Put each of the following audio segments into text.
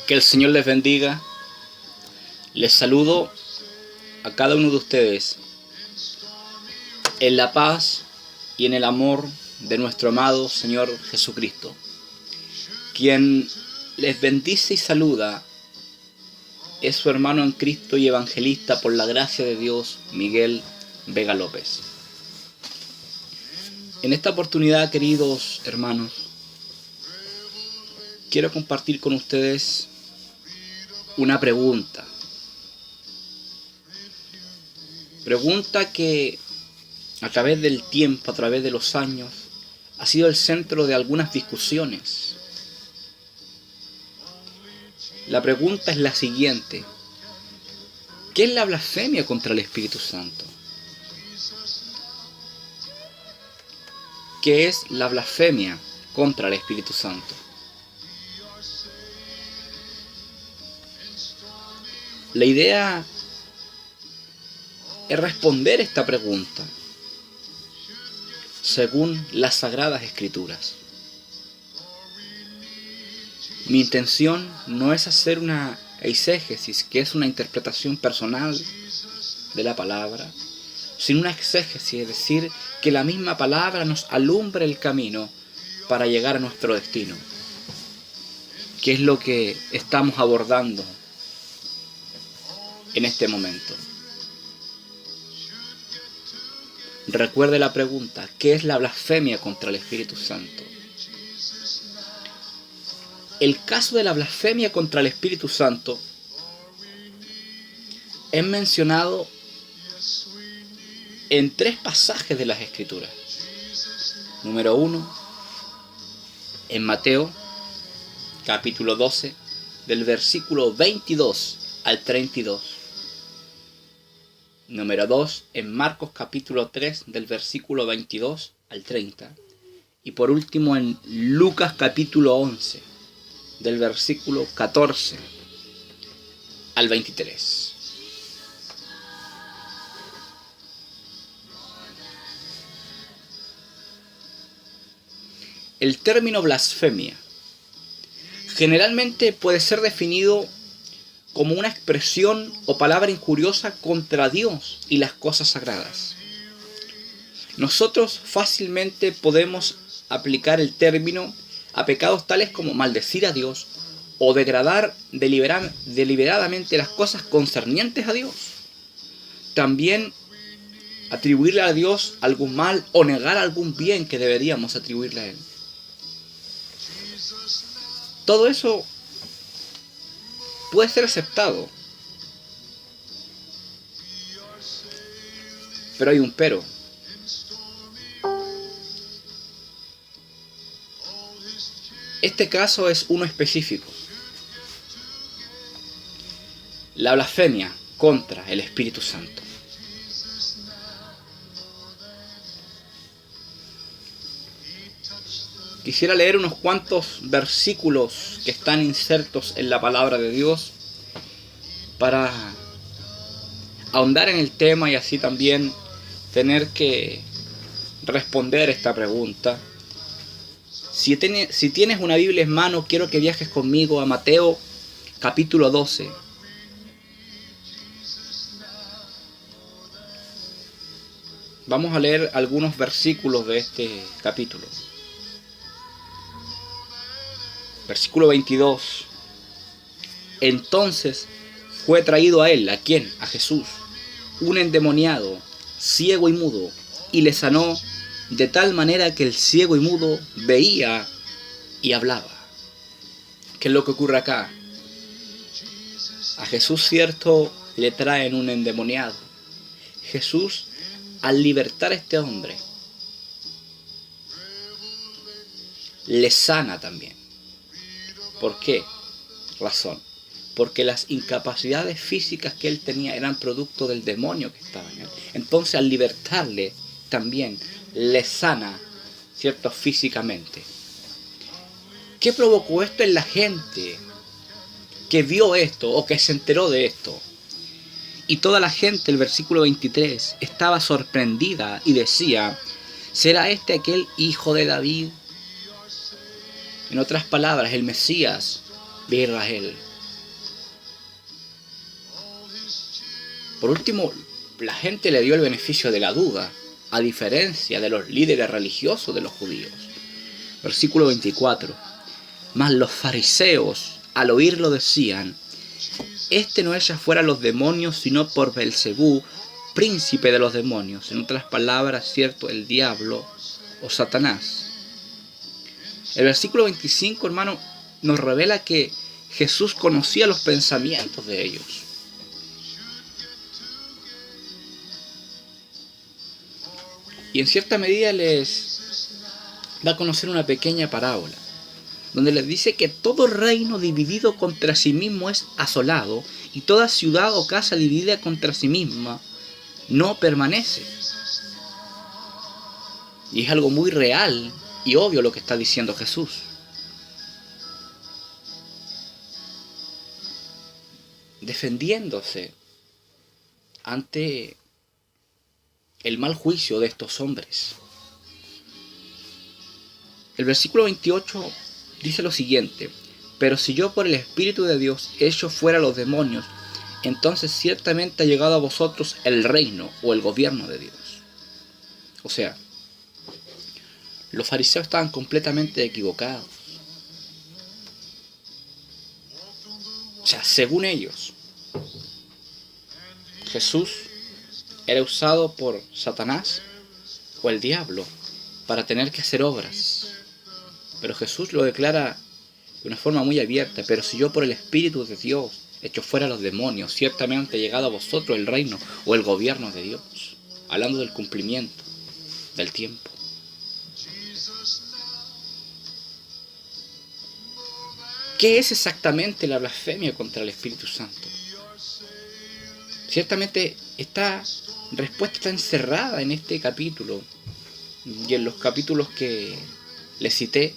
Que el Señor les bendiga. Les saludo a cada uno de ustedes en la paz y en el amor de nuestro amado Señor Jesucristo, quien les bendice y saluda es su hermano en Cristo y evangelista por la gracia de Dios, Miguel Vega López. En esta oportunidad, queridos hermanos, quiero compartir con ustedes una pregunta que a través del tiempo, a través de los años, ha sido el centro de algunas discusiones. La pregunta es la siguiente: ¿qué es la blasfemia contra el Espíritu Santo? ¿Qué es la blasfemia contra el Espíritu Santo? La idea es responder esta pregunta según las Sagradas Escrituras. Mi intención no es hacer una eisegesis, que es una interpretación personal de la palabra, sino una exégesis, es decir, que la misma palabra nos alumbre el camino para llegar a nuestro destino, que es lo que estamos abordando en este momento. Recuerde la pregunta: ¿qué es la blasfemia contra el Espíritu Santo? El caso de la blasfemia contra el Espíritu Santo es mencionado en 3 pasajes de las Escrituras. Número 1, en Mateo, capítulo 12, del versículo 22 al 32. Número 2, en Marcos capítulo 3, del versículo 22 al 30. Y por último en Lucas capítulo 11, del versículo 14 al 23. El término blasfemia generalmente puede ser definido como una expresión o palabra injuriosa contra Dios y las cosas sagradas. Nosotros fácilmente podemos aplicar el término a pecados tales como maldecir a Dios o degradar deliberadamente las cosas concernientes a Dios. También atribuirle a Dios algún mal o negar algún bien que deberíamos atribuirle a Él. Todo eso puede ser aceptado, pero hay un pero. Este caso es uno específico: la blasfemia contra el Espíritu Santo. Quisiera leer unos cuantos versículos que están insertos en la palabra de Dios para ahondar en el tema y así también tener que responder esta pregunta. Si tienes una Biblia en mano, quiero que viajes conmigo a Mateo capítulo 12. Vamos a leer algunos versículos de este capítulo. Versículo 22. Entonces fue traído a él, ¿a quién? A Jesús, un endemoniado, ciego y mudo, y le sanó de tal manera que el ciego y mudo veía y hablaba. ¿Qué es lo que ocurre acá? A Jesús, cierto, le traen un endemoniado. Jesús, al libertar a este hombre, le sana también. ¿Por qué razón? Porque las incapacidades físicas que él tenía eran producto del demonio que estaba en él. Entonces, al libertarle, también le sana, ¿cierto?, físicamente. ¿Qué provocó esto en la gente que vio esto o que se enteró de esto? Y toda la gente, el versículo 23, estaba sorprendida y decía: ¿será este aquel hijo de David? En otras palabras, el Mesías de Israel. Por último, la gente le dio el beneficio de la duda, a diferencia de los líderes religiosos de los judíos. Versículo 24. Mas los fariseos, al oírlo, decían: este no echa fuera los demonios, sino por Beelzebú, príncipe de los demonios. En otras palabras, cierto, el diablo o Satanás. El versículo 25, hermano, nos revela que Jesús conocía los pensamientos de ellos. Y en cierta medida les da a conocer una pequeña parábola, donde les dice que todo reino dividido contra sí mismo es asolado, y toda ciudad o casa dividida contra sí misma no permanece. Y es algo muy real y obvio lo que está diciendo Jesús. Defendiéndose ante el mal juicio de estos hombres. El versículo 28 dice lo siguiente: pero si yo por el Espíritu de Dios echo fuera los demonios, entonces ciertamente ha llegado a vosotros el reino o el gobierno de Dios. O sea, los fariseos estaban completamente equivocados. O sea, según ellos, Jesús era usado por Satanás o el diablo para tener que hacer obras. Pero Jesús lo declara de una forma muy abierta: pero si yo por el Espíritu de Dios echo fuera los demonios, ciertamente ha llegado a vosotros el reino o el gobierno de Dios. Hablando del cumplimiento del tiempo. ¿Qué es exactamente la blasfemia contra el Espíritu Santo? Ciertamente esta respuesta está encerrada en este capítulo y en los capítulos que les cité.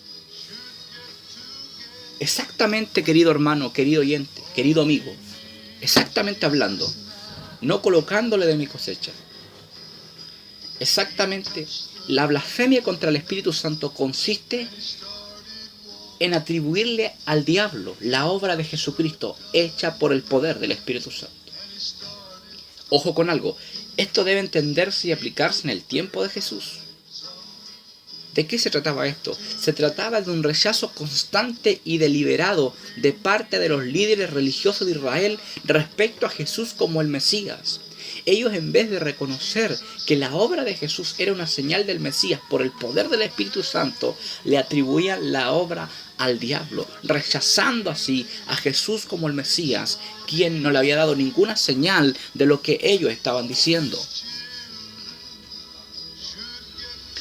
Exactamente, querido hermano, querido oyente, querido amigo, exactamente hablando, no colocándole de mi cosecha. Exactamente, la blasfemia contra el Espíritu Santo consiste en atribuirle al diablo la obra de Jesucristo hecha por el poder del Espíritu Santo. Ojo con algo, esto debe entenderse y aplicarse en el tiempo de Jesús. ¿De qué se trataba esto? Se trataba de un rechazo constante y deliberado de parte de los líderes religiosos de Israel respecto a Jesús como el Mesías. Ellos, en vez de reconocer que la obra de Jesús era una señal del Mesías por el poder del Espíritu Santo, le atribuían la obra al diablo, rechazando así a Jesús como el Mesías, quien no le había dado ninguna señal de lo que ellos estaban diciendo.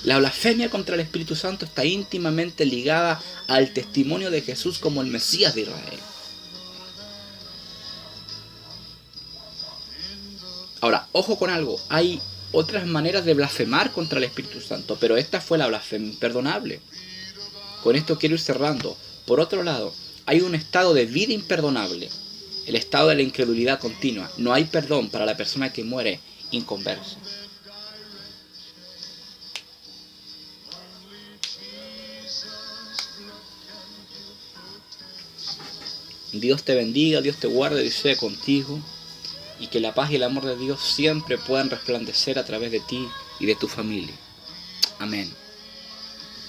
La blasfemia contra el Espíritu Santo está íntimamente ligada al testimonio de Jesús como el Mesías de Israel. Ahora, ojo con algo, hay otras maneras de blasfemar contra el Espíritu Santo, pero esta fue la blasfemia imperdonable. Con esto quiero ir cerrando. Por otro lado, hay un estado de vida imperdonable, el estado de la incredulidad continua. No hay perdón para la persona que muere inconversa. Dios te bendiga, Dios te guarde y sea contigo, y que la paz y el amor de Dios siempre puedan resplandecer a través de ti y de tu familia. Amén.